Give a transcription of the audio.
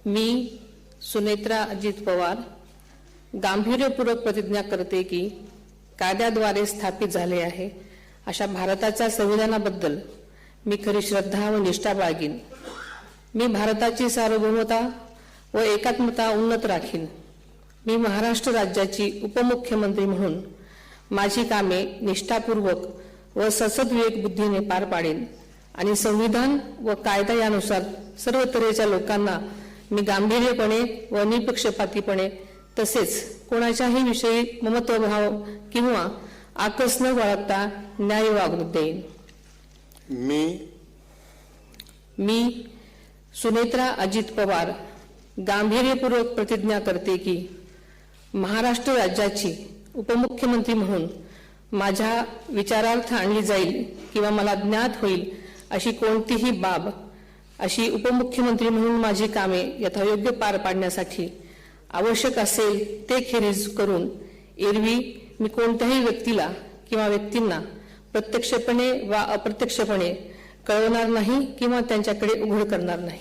मी सुनेत्रा अजित पवार गांभीर्यपूर्वक प्रतिज्ञा करते की कायद्याद्वारे स्थापित झाले आहे अशा भारताच्या संविधानाबद्दल मी खरी श्रद्धा व निष्ठा बाळगीन। मी भारताची सार्वभौमता व एकात्मता उन्नत राखीन। मी महाराष्ट्र राज्याची उपमुख्यमंत्री म्हणून माझी कामे निष्ठापूर्वक व सद्विवेक बुद्धीने पार पाडेन आणि संविधान व कायदा यानुसार सर्व तऱ्हेच्या लोकांना मी गांभीर्यपणे व निपक्षपातीपणे तसेच कोणाच्याही विषयी ममत्वभाव किंवा आकस न बाळगता न्याय वागणूक देईन। मी सुनेत्रा अजित पवार गांभीर्यपूर्वक प्रतिज्ञा करते की महाराष्ट्र राज्याची उपमुख्यमंत्री म्हणून माझ्या विचारार्थ आणली जाईल किंवा मला ज्ञात होईल अशी कोणतीही बाब अशी उपमुख्यमंत्री म्हणून माझी कामे यथायोग्य पार पाडण्यासाठी आवश्यक असेल ते खेरीज करून एरवी मी कोणत्याही व्यक्तीला किंवा व्यक्तींना प्रत्यक्षपणे वा अप्रत्यक्षपणे कळवणार नाही किंवा त्यांच्याकडे उघड करणार नाही।